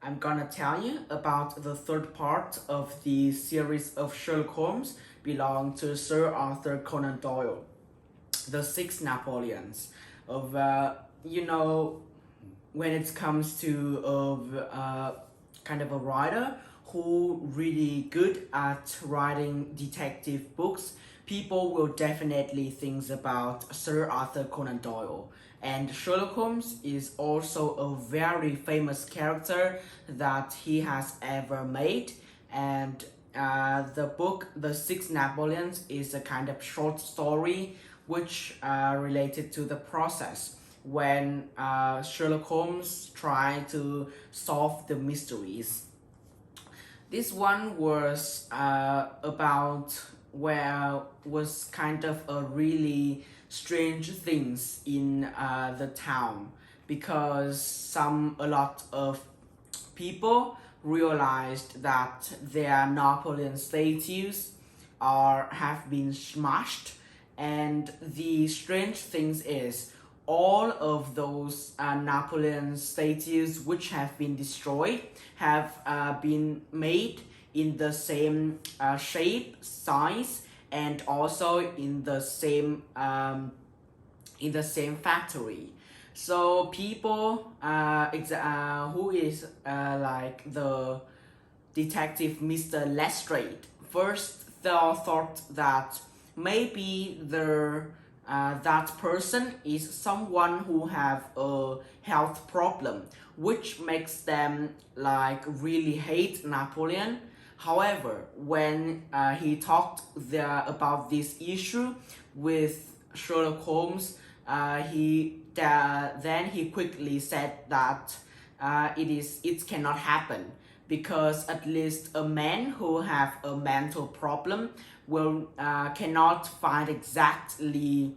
I'm gonna tell you about the third part of the series of Sherlock Holmes belonging to Sir Arthur Conan Doyle, the Six Napoleons. Of when it comes to kind of a writer who really good at writing detective books, people will definitely think about Sir Arthur Conan Doyle. And Sherlock Holmes is also a very famous character that he has ever made. And the book, The Six Napoleons, is a kind of short story which related to the process when Sherlock Holmes tried to solve the mysteries. This one was about where was kind of a really strange things in the town, because a lot of people realized that their Napoleon statues have been smashed, and the strange things is all of those Napoleon statues which have been destroyed have been made in the same shape, size, and also in the same factory. So people who is like the detective Mr. Lestrade first thought that maybe that person is someone who have a health problem, which makes them like really hate Napoleon. However, when he talked about this issue with Sherlock Holmes, then he quickly said that it cannot happen, because at least a man who have a mental problem will cannot find exactly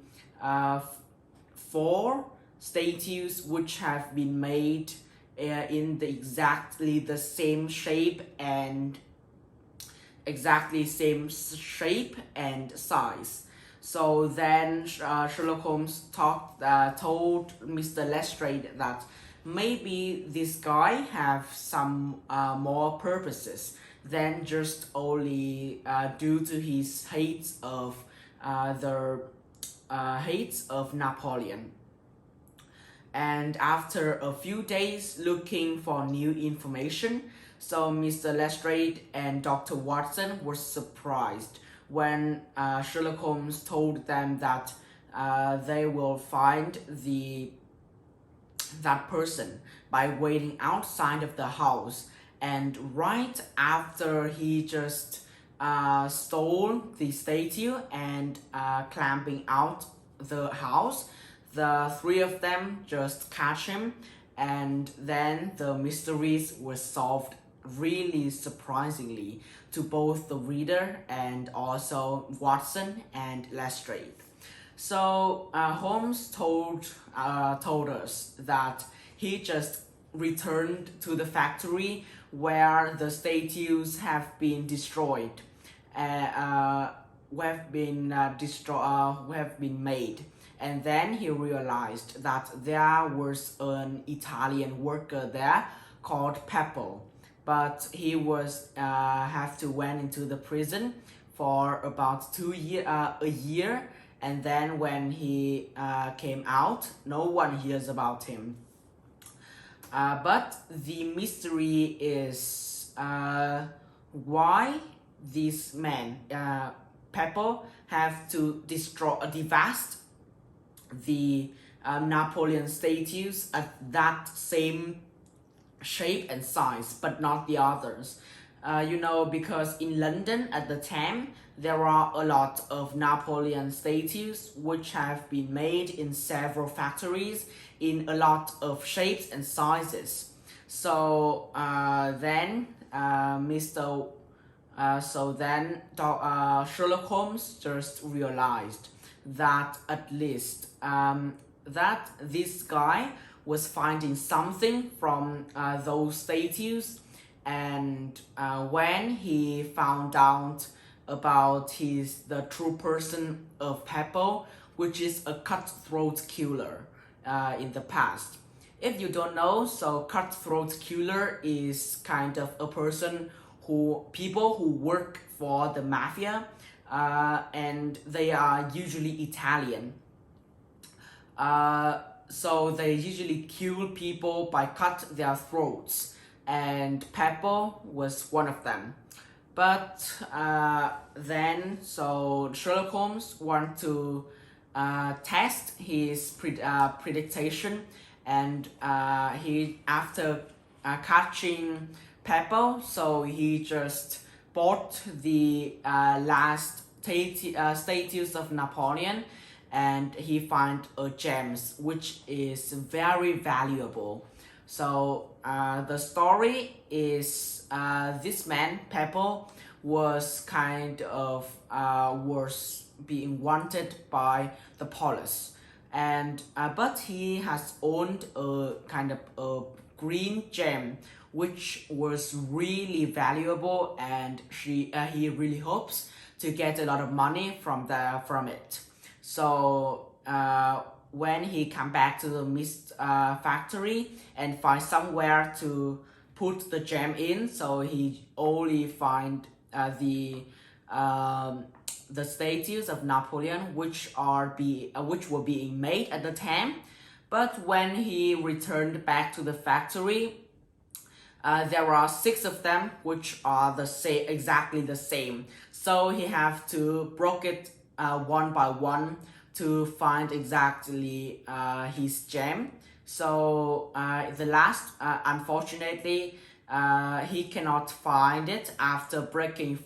four statues which have been made in exactly the same shape and size. So then Sherlock Holmes told Mr. Lestrade that maybe this guy have some more purposes than just only due to his hates of Napoleon. And after a few days looking for new information, so Mr. Lestrade and Dr. Watson were surprised when Sherlock Holmes told them that they will find that person by waiting outside of the house. And right after he just stole the statue and clamping out the house, the three of them just catch him, and then the mysteries were solved really surprisingly to both the reader and also Watson and Lestrade. So Holmes told us that he just returned to the factory where the statues have been destroyed, have been made. And then he realized that there was an Italian worker there called Peppo, but he was have to went into the prison for about a year, and then when he came out, no one hears about him. But the mystery is why this man, Peppo, have to devast the Napoleon statues at that same shape and size, but not the others. Because in London at the time, there are a lot of Napoleon statues which have been made in several factories in a lot of shapes and sizes. So then Sherlock Holmes just realized that at least that this guy was finding something from those statues, and when he found out about the true person of Peppo, which is a cutthroat killer in the past, If you don't know, so cutthroat killer is kind of a person people who work for the mafia, and they are usually Italian. So they usually kill people by cut their throats, and Pepper was one of them. But then, so Sherlock Holmes want to test his prediction, and he after catching Pepper, so he just bought the last statues of Napoleon, and he find a gems which is very valuable. So the story is this man Pepper was kind of was being wanted by the police, and but he has owned a kind of a green gem which was really valuable, and he really hopes to get a lot of money from it. So when he come back to the mist factory and find somewhere to put the gem in, so he only find the statues of Napoleon which were being made at the time. But when he returned back to the factory, there are 6 of them which are exactly the same. So he have to break it one by one to find exactly his gem. So the last, unfortunately, he cannot find it after breaking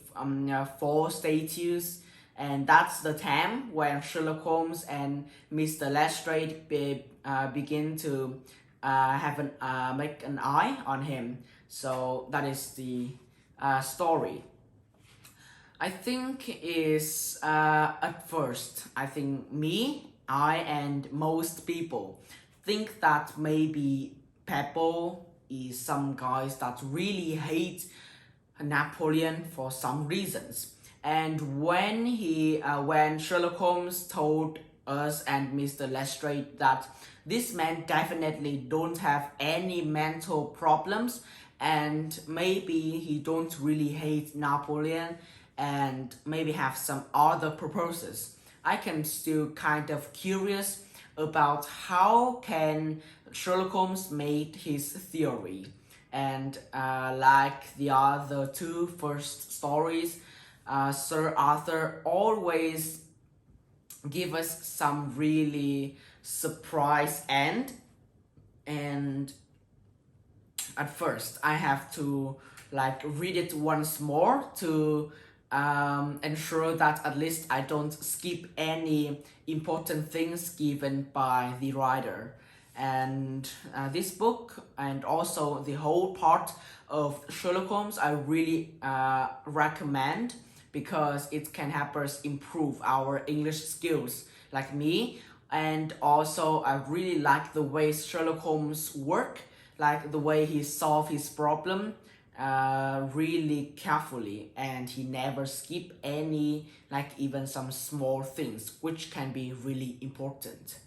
4 statues, and that's the time when Sherlock Holmes and Mr. Lestrade begin to make an eye on him. So that is the story. I think is at first, I think I and most people think that maybe Pepper is some guys that really hate Napoleon for some reasons. And when Sherlock Holmes told us and Mr. Lestrade that this man definitely don't have any mental problems, and maybe he don't really hate Napoleon, and maybe have some other purposes, I can still kind of curious about how can Sherlock Holmes made his theory. And like the other 2 first stories, Sir Arthur always give us some really surprise end, and at first I have to like read it once more to ensure that at least I don't skip any important things given by the writer. And this book and also the whole part of Sherlock Holmes I really recommend, because it can help us improve our English skills like me. And also I really like the way Sherlock Holmes work, like the way he solve his problem really carefully, and he never skip any, like even some small things which can be really important.